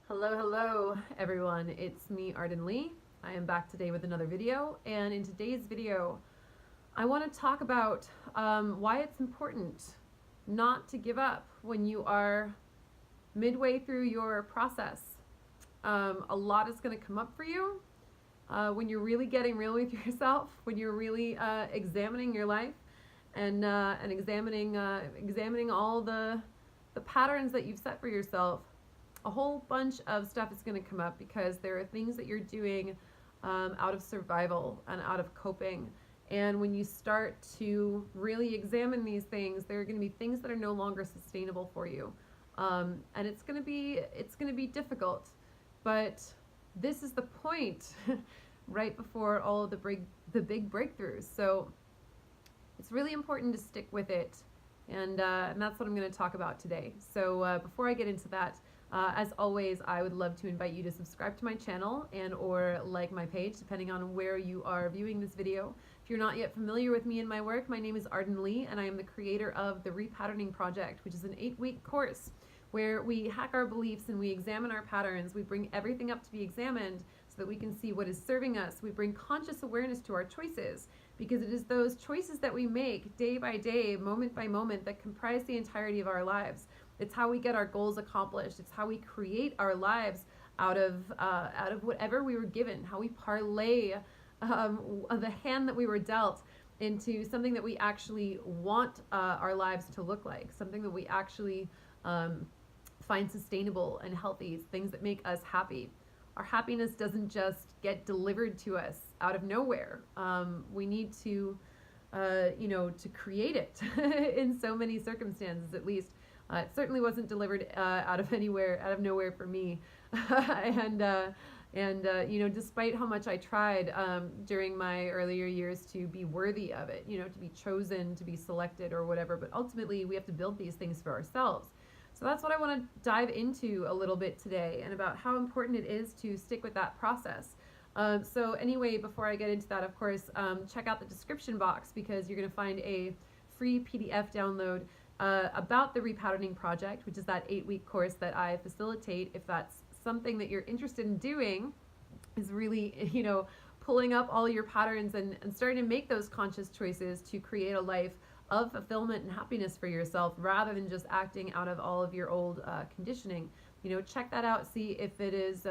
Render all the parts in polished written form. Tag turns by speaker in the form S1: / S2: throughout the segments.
S1: Hello everyone, it's me Arden Lee. I am back today with another video, and in today's video I want to talk about why it's important not to give up when you are midway through your process. A lot is going to come up for you when you're really getting real with yourself, when you're really examining your life and examining all the patterns that you've set for yourself. A whole bunch of stuff is going to come up because there are things that you're doing out of survival and out of coping. And when you start to really examine these things, there are going to be things that are no longer sustainable for you, and it's going to be difficult. But this is the point, right before all of the big breakthroughs. So it's really important to stick with it, and that's what I'm going to talk about today. So before I get into that, as always, I would love to invite you to subscribe to my channel and or like my page, depending on where you are viewing this video. If you're not yet familiar with me and my work, my name is Arden Lee, and I am the creator of the Repatterning Project, which is an 8-week course where we hack our beliefs and we examine our patterns. We bring everything up to be examined so that we can see what is serving us. We bring conscious awareness to our choices, because it is those choices that we make day by day, moment by moment, that comprise the entirety of our lives. It's how we get our goals accomplished. It's how we create our lives out of whatever we were given, how we parlay the hand that we were dealt into something that we actually want our lives to look like, something that we actually find sustainable and healthy, things that make us happy. Our happiness doesn't just get delivered to us out of nowhere. We need to, to create it in so many circumstances, at least. It certainly wasn't delivered out of nowhere for me. Despite how much I tried during my earlier years to be worthy of it, to be chosen, to be selected or whatever, but ultimately we have to build these things for ourselves. So that's what I want to dive into a little bit today, and about how important it is to stick with that process. So anyway, before I get into that, of course, check out the description box, because you're going to find a free PDF download about the Repatterning Project, which is that 8-week course that I facilitate. If that's something that you're interested in doing, is really, pulling up all your patterns and starting to make those conscious choices to create a life of fulfillment and happiness for yourself, rather than just acting out of all of your old conditioning. Check that out, see if it is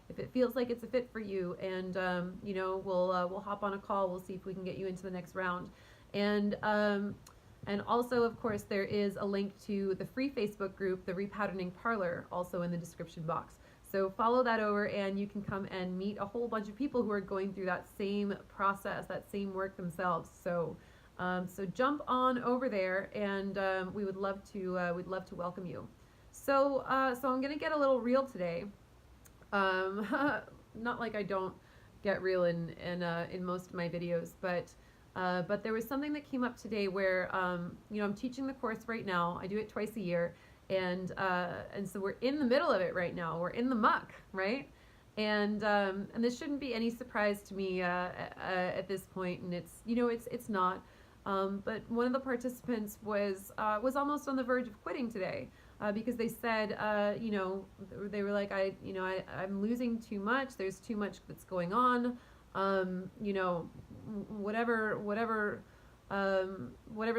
S1: if it feels like it's a fit for you, and we'll hop on a call. We'll see if we can get you into the next round. And also, of course, there is a link to the free Facebook group, the Repatterning Parlor, also in the description box. So follow that over, and you can come and meet a whole bunch of people who are going through that same process, that same work themselves. So jump on over there, and we'd love to welcome you. So I'm gonna get a little real today. Not like I don't get real in most of my videos, but there was something that came up today where I'm teaching the course right now. I do it twice a year, and so we're in the middle of it right now. We're in the muck, right? And this shouldn't be any surprise to me at this point, and it's not. But one of the participants was almost on the verge of quitting today, because they said, they were like, I'm losing too much. There's too much that's going on. Whatever's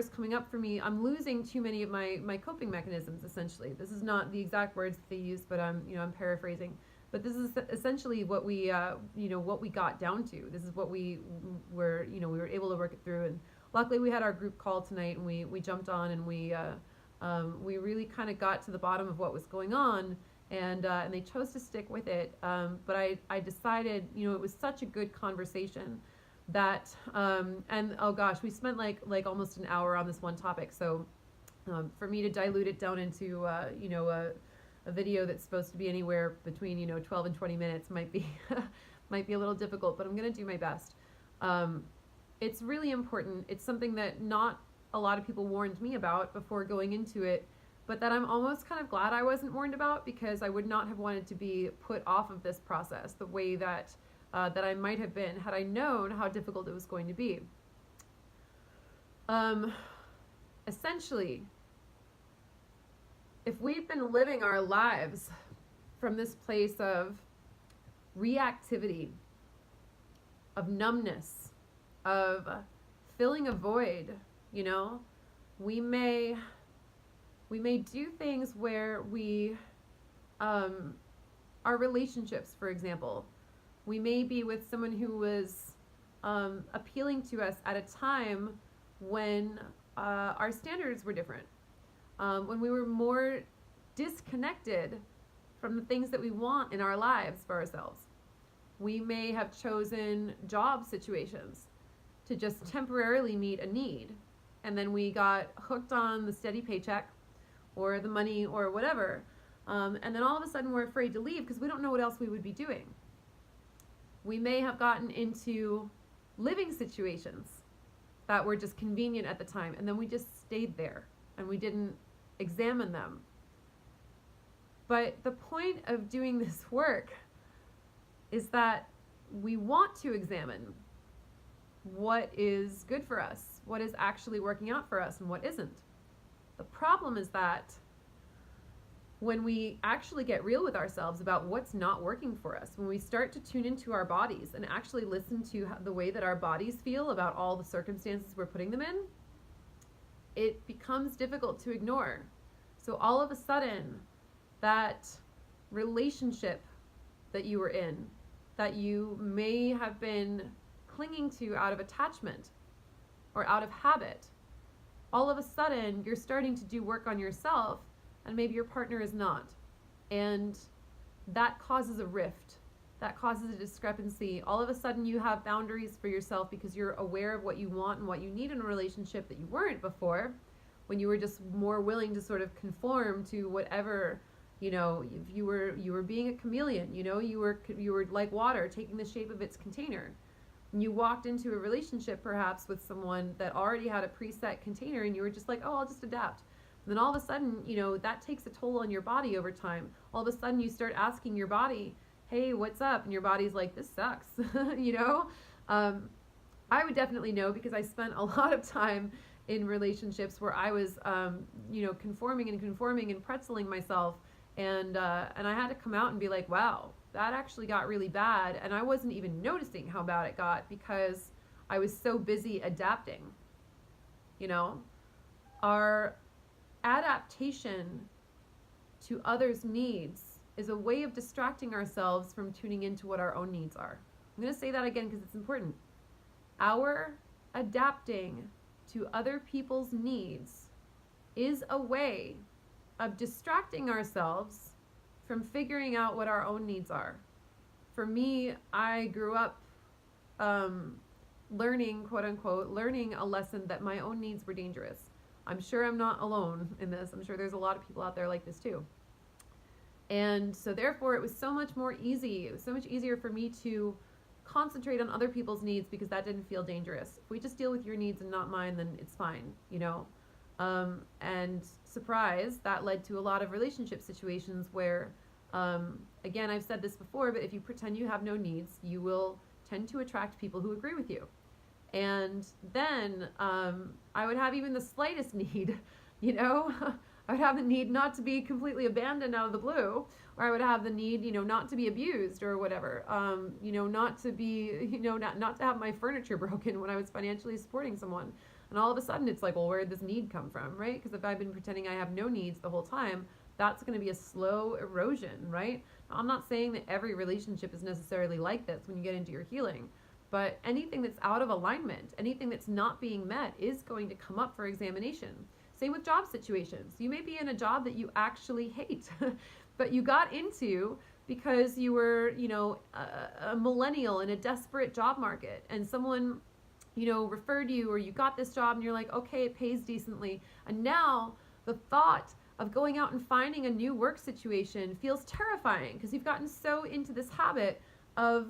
S1: coming up for me, I'm losing too many of my coping mechanisms. Essentially, this is not the exact words that they used, but I'm paraphrasing. But this is essentially what we got down to. This is what we were able to work it through. And luckily, we had our group call tonight, and we jumped on, and we really kind of got to the bottom of what was going on, and they chose to stick with it. But I decided, it was such a good conversation that, and oh gosh, we spent like almost an hour on this one topic. So for me to dilute it down into a video that's supposed to be anywhere between 12 and 20 minutes might be might be a little difficult, but I'm gonna do my best. It's really important. It's something that not a lot of people warned me about before going into it, but that I'm almost kind of glad I wasn't warned about, because I would not have wanted to be put off of this process the way that I might have been had I known how difficult it was going to be. Essentially, if we've been living our lives from this place of reactivity, of numbness, of filling a void. You know, we may do things where we our relationships, for example, we may be with someone who was appealing to us at a time when our standards were different, when we were more disconnected from the things that we want in our lives for ourselves. We may have chosen job situations to just temporarily meet a need, and then we got hooked on the steady paycheck or the money or whatever, and then all of a sudden we're afraid to leave because we don't know what else we would be doing. We may have gotten into living situations that were just convenient at the time, and then we just stayed there and we didn't examine them. But the point of doing this work is that we want to examine what is good for us, what is actually working out for us, and what isn't. The problem is that when we actually get real with ourselves about what's not working for us, when we start to tune into our bodies and actually listen to the way that our bodies feel about all the circumstances we're putting them in, it becomes difficult to ignore. So all of a sudden, that relationship that you were in, that you may have been clinging to out of attachment or out of habit, all of a sudden you're starting to do work on yourself, and maybe your partner is not. And that causes a rift. That causes a discrepancy. All of a sudden you have boundaries for yourself because you're aware of what you want and what you need in a relationship that you weren't before, when you were just more willing to sort of conform to whatever, you know, if you were being a chameleon, you know, you were like water taking the shape of its container. And you walked into a relationship perhaps with someone that already had a preset container, and you were just like, oh, I'll just adapt. And then all of a sudden, you know, that takes a toll on your body over time. All of a sudden you start asking your body, hey, what's up? And your body's like, this sucks. You know, I would definitely know, because I spent a lot of time in relationships where I was, you know, conforming and pretzeling myself. And I had to come out and be like, wow, that actually got really bad. And I wasn't even noticing how bad it got because I was so busy adapting. You know, our adaptation to others' needs is a way of distracting ourselves from tuning into what our own needs are. I'm going to say that again because it's important. Our adapting to other people's needs is a way of distracting ourselves from figuring out what our own needs are. For me, I grew up learning, quote unquote, learning a lesson that my own needs were dangerous. I'm sure I'm not alone in this. I'm sure there's a lot of people out there like this too. And so therefore it was so much more easy. It was so much easier for me to concentrate on other people's needs because that didn't feel dangerous. If we just deal with your needs and not mine, then it's fine, you know? And surprise, that led to a lot of relationship situations where, again, I've said this before, but if you pretend you have no needs, you will tend to attract people who agree with you. And then I would have even the slightest need, you know, I would have the need not to be completely abandoned out of the blue, or I would have the need, you know, not to be abused or whatever, you know, not to be, you know, not to have my furniture broken when I was financially supporting someone. And all of a sudden it's like, well, where did this need come from, right? Because if I've been pretending I have no needs the whole time, that's going to be a slow erosion, right? Now, I'm not saying that every relationship is necessarily like this when you get into your healing, but anything that's out of alignment, anything that's not being met is going to come up for examination. Same with job situations. You may be in a job that you actually hate, but you got into because you were, you know, a millennial in a desperate job market, and someone, you know, referred you, or you got this job and you're like, okay, it pays decently. And now the thought of going out and finding a new work situation feels terrifying because you've gotten so into this habit of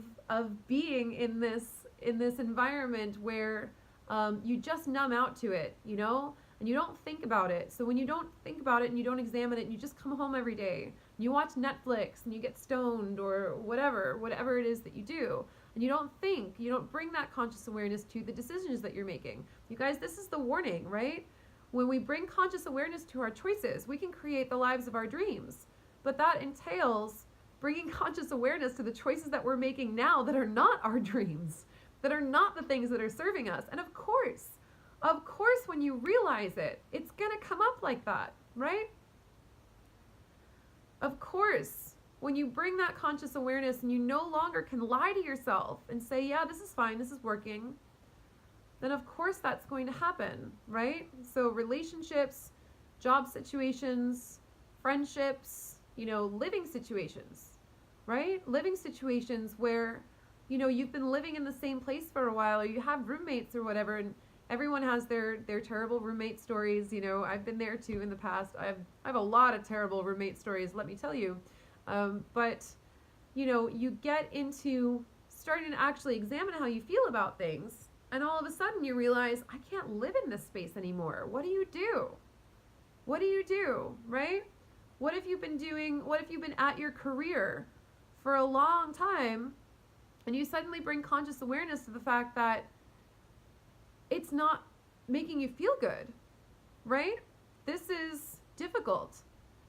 S1: being in this environment where you just numb out to it, you know, and you don't think about it. So when you don't think about it and you don't examine it and you just come home every day and you watch Netflix and you get stoned or whatever it is that you do, and you don't think, you don't bring that conscious awareness to the decisions that you're making. You guys, this is the warning, right? When we bring conscious awareness to our choices, we can create the lives of our dreams. But that entails bringing conscious awareness to the choices that we're making now that are not our dreams, that are not the things that are serving us. And of course, when you realize it, it's going to come up like that, right? Of course, when you bring that conscious awareness and you no longer can lie to yourself and say, yeah, this is fine, this is working, then of course that's going to happen, right? So relationships, job situations, friendships, living situations, right? Living situations where, you've been living in the same place for a while, or you have roommates or whatever, and everyone has their terrible roommate stories. I've been there too in the past. I have a lot of terrible roommate stories, let me tell you. But you get into starting to actually examine how you feel about things, and all of a sudden you realize, I can't live in this space anymore. What do you do? What do you do, right? What if you've been at your career for a long time, and you suddenly bring conscious awareness to the fact that it's not making you feel good, right? This is difficult.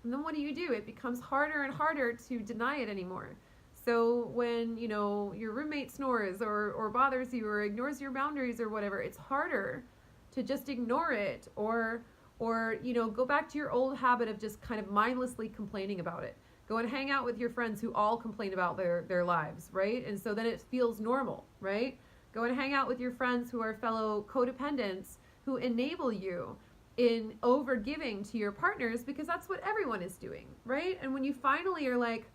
S1: And then what do? It becomes harder and harder to deny it anymore. So when, your roommate snores or bothers you or ignores your boundaries or whatever, it's harder to just ignore it or go back to your old habit of just kind of mindlessly complaining about it. Go and hang out with your friends who all complain about their lives, right? And so then it feels normal, right? Go and hang out with your friends who are fellow codependents who enable you in overgiving to your partners, because that's what everyone is doing, right? And when you finally are like,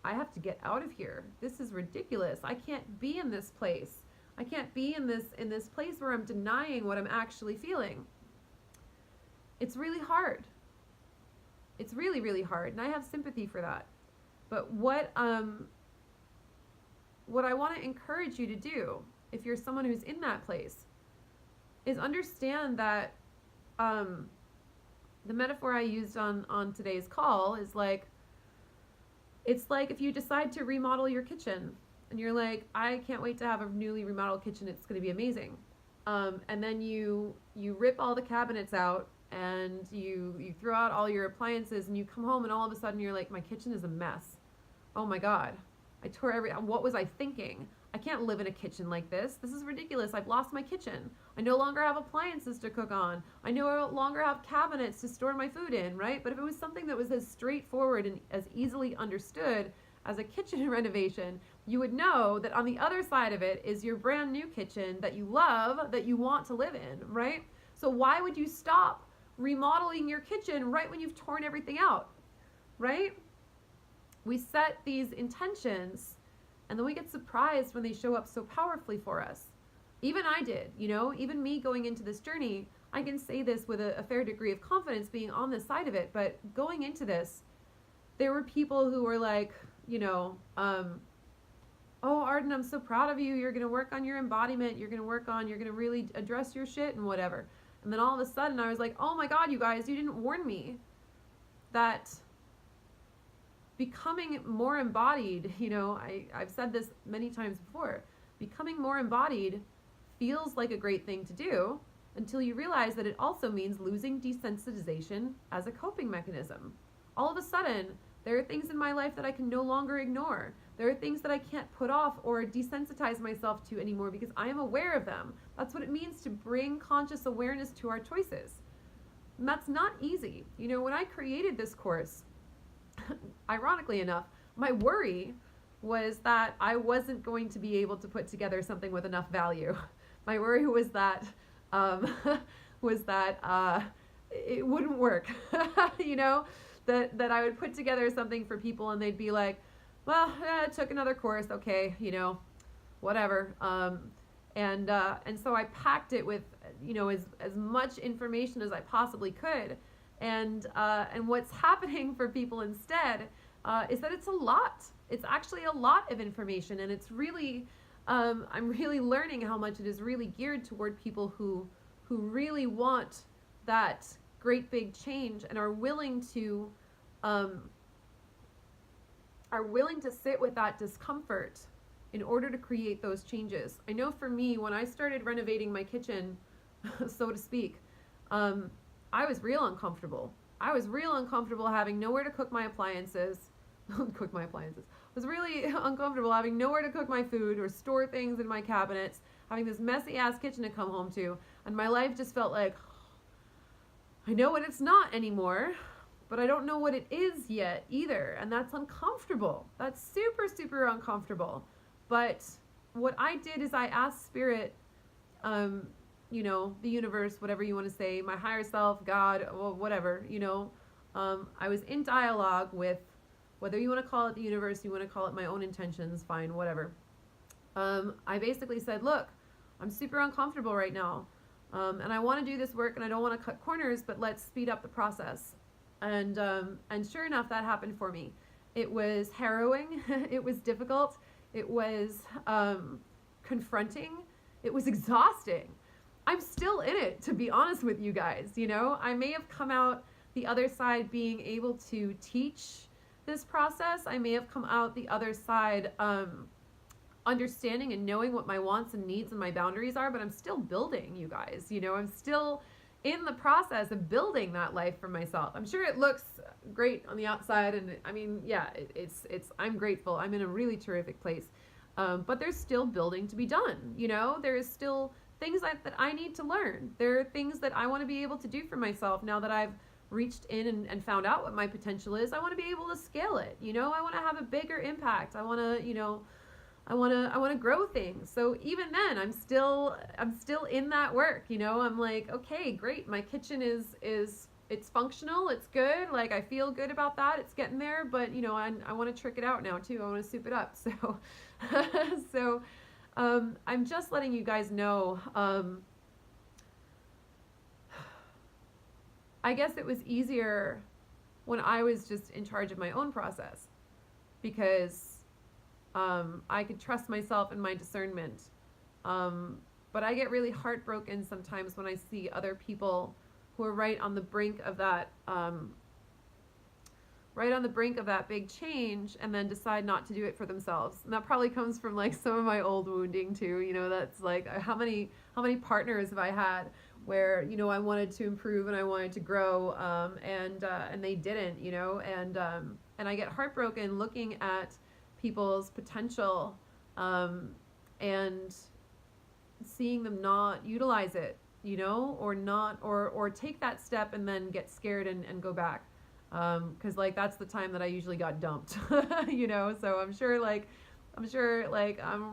S1: I have to get out of here. This is ridiculous. I can't be in this place. I can't be in this place where I'm denying what I'm actually feeling. It's really hard. It's really, really hard, and I have sympathy for that. But what I want to encourage you to do, if you're someone who's in that place, is understand that the metaphor I used on today's call is like, it's like if you decide to remodel your kitchen and you're like, I can't wait to have a newly remodeled kitchen, it's going to be amazing. And then you rip all the cabinets out and you throw out all your appliances and you come home and all of a sudden you're like, my kitchen is a mess. Oh my God. What was I thinking? I can't live in a kitchen like this. This is ridiculous. I've lost my kitchen. I no longer have appliances to cook on. I no longer have cabinets to store my food in, right? But if it was something that was as straightforward and as easily understood as a kitchen renovation, you would know that on the other side of it is your brand new kitchen that you love, that you want to live in, right? So why would you stop remodeling your kitchen right when you've torn everything out, right? We set these intentions and then we get surprised when they show up so powerfully for us. Even I did, even me going into this journey, I can say this with a fair degree of confidence being on this side of it, but going into this, there were people who were like, oh, Arden, I'm so proud of you. You're going to work on your embodiment. You're going to really address your shit and whatever. And then all of a sudden I was like, oh my God, you guys, you didn't warn me that becoming more embodied, I've said this many times before, becoming more embodied feels like a great thing to do until you realize that it also means losing desensitization as a coping mechanism. All of a sudden, there are things in my life that I can no longer ignore. There are things that I can't put off or desensitize myself to anymore because I am aware of them. That's what it means to bring conscious awareness to our choices. And that's not easy. When I created this course, ironically enough, my worry was that I wasn't going to be able to put together something with enough value. My worry was that it wouldn't work, that I would put together something for people and they'd be like, well, it took another course, okay, whatever. And so I packed it with, as much information as I possibly could. And what's happening for people instead is that it's a lot. It's actually a lot of information, and it's really, I'm really learning how much it is really geared toward people who really want that great big change and are willing to sit with that discomfort in order to create those changes. I know for me, when I started renovating my kitchen, so to speak, I was real uncomfortable. I was real uncomfortable having nowhere to cook my appliances. cook my appliances. Was really uncomfortable having nowhere to cook my food or store things in my cabinets, having this messy ass kitchen to come home to, and my life just felt like, I know what it's not anymore, but I don't know what it is yet either, and that's uncomfortable. That's super, super uncomfortable. But what I did is I asked Spirit, you know, the universe, whatever you want to say, my higher self, God, well, whatever, you know, I was in dialogue with, whether you want to call it the universe, you want to call it my own intentions, fine, whatever. I basically said, look, I'm super uncomfortable right now, and I want to do this work, and I don't want to cut corners, but let's speed up the process. And sure enough, that happened for me. It was harrowing. It was difficult. It was confronting. It was exhausting. I'm still in it, to be honest with you guys. You know, I may have come out the other side being able to teach this process. I may have come out the other side understanding and knowing what my wants and needs and my boundaries are, but I'm still building, you guys. You know, I'm still in the process of building that life for myself. I'm sure it looks great on the outside, and I mean, yeah, it's I'm grateful. I'm in a really terrific place. But there's still building to be done, you know? There is still things that I need to learn. There are things that I want to be able to do for myself now that I've reached in and found out what my potential is. I want to be able to scale it, you know? I want to have a bigger impact. I want to, you know, I want to grow things. So even then, I'm still in that work, you know? I'm like, okay, great. My kitchen is it's functional. It's good. Like, I feel good about that. It's getting there, but you know, I want to trick it out now too. I want to soup it up. So, so, I'm just letting you guys know, I guess it was easier when I was just in charge of my own process, because I could trust myself and my discernment. But I get really heartbroken sometimes when I see other people who are right on the brink of that big change, and then decide not to do it for themselves. And that probably comes from like some of my old wounding too. You know, that's like how many partners have I had where, you know, I wanted to improve and I wanted to grow, and they didn't, you know, and I get heartbroken looking at people's potential, and seeing them not utilize it, you know, or take that step and then get scared and go back. Cause like, that's the time that I usually got dumped, you know? So I'm sure like, I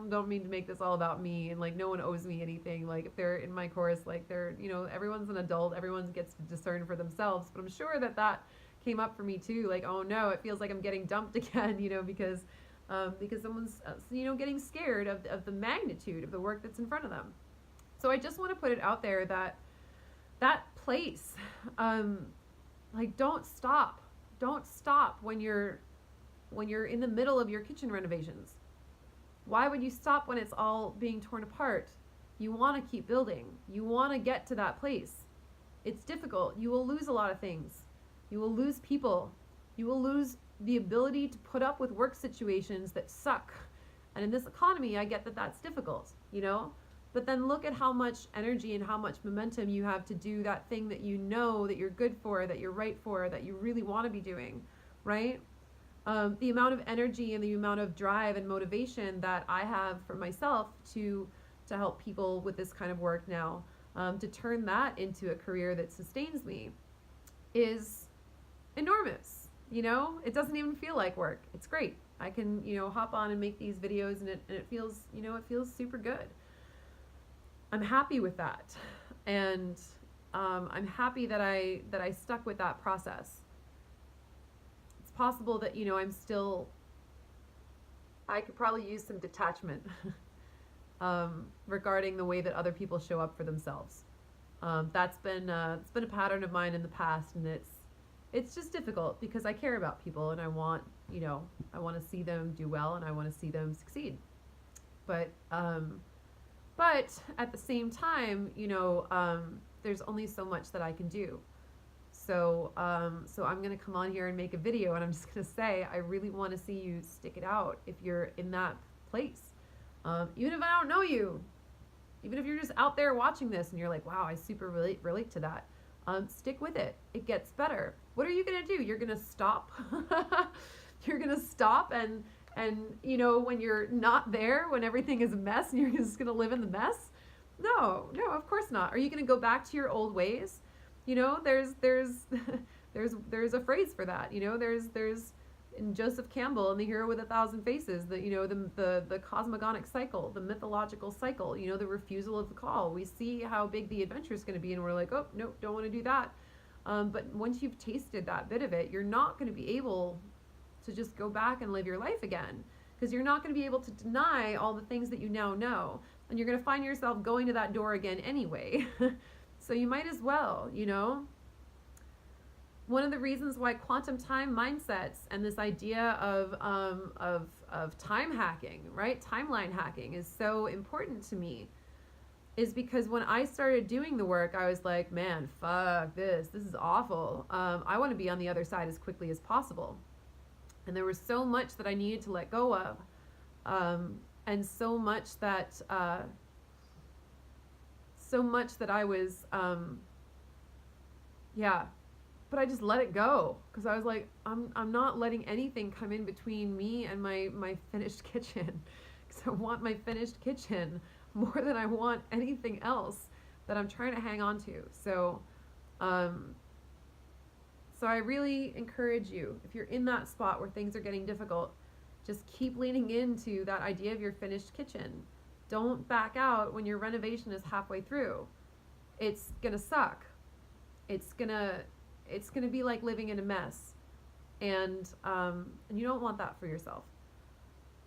S1: don't mean to make this all about me, and like, no one owes me anything. Like, if they're in my course, like, they're, you know, everyone's an adult, everyone gets to discern for themselves, but I'm sure that came up for me too. Like, oh no, it feels like I'm getting dumped again, you know, because someone's, you know, getting scared of the magnitude of the work that's in front of them. So I just want to put it out there that place, like, don't stop when you're in the middle of your kitchen renovations. Why would you stop when it's all being torn apart? You want to keep building. You want to get to that place. It's difficult. You will lose a lot of things. You will lose people. You will lose the ability to put up with work situations that suck. And in this economy, I get that that's difficult, you know? But then look at how much energy and how much momentum you have to do that thing that you know that you're good for, that you're right for, that you really want to be doing, right? The amount of energy and the amount of drive and motivation that I have for myself to help people with this kind of work now, to turn that into a career that sustains me, is enormous. You know, it doesn't even feel like work. It's great. I can, you know, hop on and make these videos, and it feels, you know, it feels super good. I'm happy with that, and I'm happy that I stuck with that process. It's possible that, you know, I could probably use some detachment regarding the way that other people show up for themselves. It's been a pattern of mine in the past, and it's just difficult because I care about people, and I want to see them do well, and I want to see them succeed. But at the same time, you know, there's only so much that I can do. So I'm going to come on here and make a video, and I'm just going to say, I really want to see you stick it out if you're in that place. Even if I don't know you, even if you're just out there watching this and you're like, wow, I super relate to that. Stick with it. It gets better. What are you going to do? You're going to stop. You're gonna stop and you know, when you're not there, when everything is a mess, and you're just gonna live in the mess. No, no, of course not. Are you gonna go back to your old ways? You know, there's there's a phrase for that. You know, there's in Joseph Campbell in The Hero with a Thousand Faces, that, you know, the cosmogonic cycle, the mythological cycle, you know, the refusal of the call. We see how big the adventure is going to be, and we're like, oh no, don't want to do that. But once you've tasted that bit of it, you're not going to be able to just go back and live your life again, because you're not going to be able to deny all the things that you now know, and you're going to find yourself going to that door again anyway. So you might as well, you know. One of the reasons why quantum time mindsets and this idea of time hacking, right, timeline hacking, is so important to me, is because when I started doing the work, I was like, man, fuck this. This is awful. I want to be on the other side as quickly as possible. And there was so much that I needed to let go of, and so much that I was, yeah. But I just let it go, because I was like, I'm not letting anything come in between me and my finished kitchen, because I want my finished kitchen more than I want anything else that I'm trying to hang on to. So I really encourage you, if you're in that spot where things are getting difficult, just keep leaning into that idea of your finished kitchen. Don't back out when your renovation is halfway through. It's gonna suck. It's gonna be like living in a mess, and you don't want that for yourself.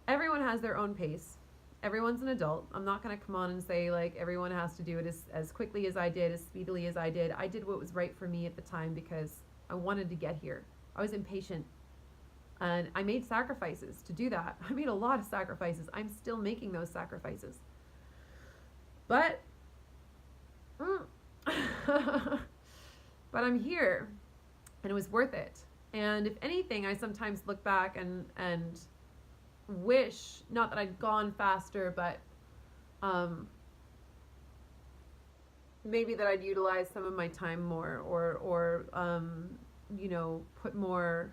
S1: Everyone has their own pace. Everyone's an adult. I'm not going to come on and say like everyone has to do it as quickly as I did, as speedily as I did. I did what was right for me at the time because I wanted to get here. I was impatient, and I made sacrifices to do that. I made a lot of sacrifices. I'm still making those sacrifices. But but I'm here, and it was worth it. And if anything, I sometimes look back and wish, not that I'd gone faster, but maybe that I'd utilize some of my time more, or you know, put more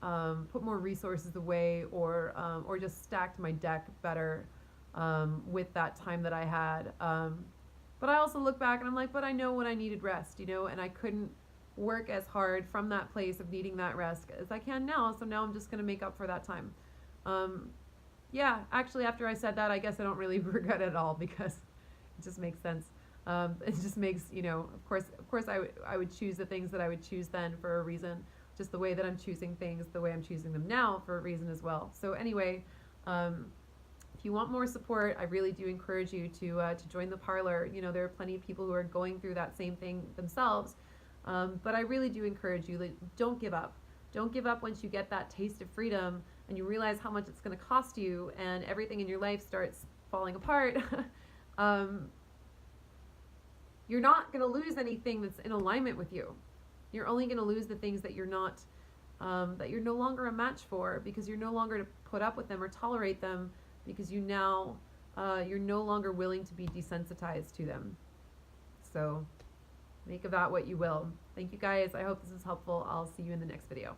S1: resources away, or just stacked my deck better with that time that I had. But I also look back and I'm like, but I know when I needed rest, you know, and I couldn't work as hard from that place of needing that rest as I can now. So now I'm just going to make up for that time. Yeah, actually, after I said that, I guess I don't really regret it at all, because it just makes sense. It just makes, you know, of course I would choose the things that I would choose then for a reason. Just the way that I'm choosing things, the way I'm choosing them now, for a reason as well. So anyway, if you want more support, I really do encourage you to join the parlor. You know, there are plenty of people who are going through that same thing themselves. But I really do encourage you, like, don't give up. Don't give up once you get that taste of freedom and you realize how much it's going to cost you, and everything in your life starts falling apart. You're not going to lose anything that's in alignment with you. You're only going to lose the things that you're not, that you're no longer a match for, because you're no longer to put up with them or tolerate them, because you're no longer willing to be desensitized to them. So make of that what you will. Thank you guys. I hope this is helpful. I'll see you in the next video.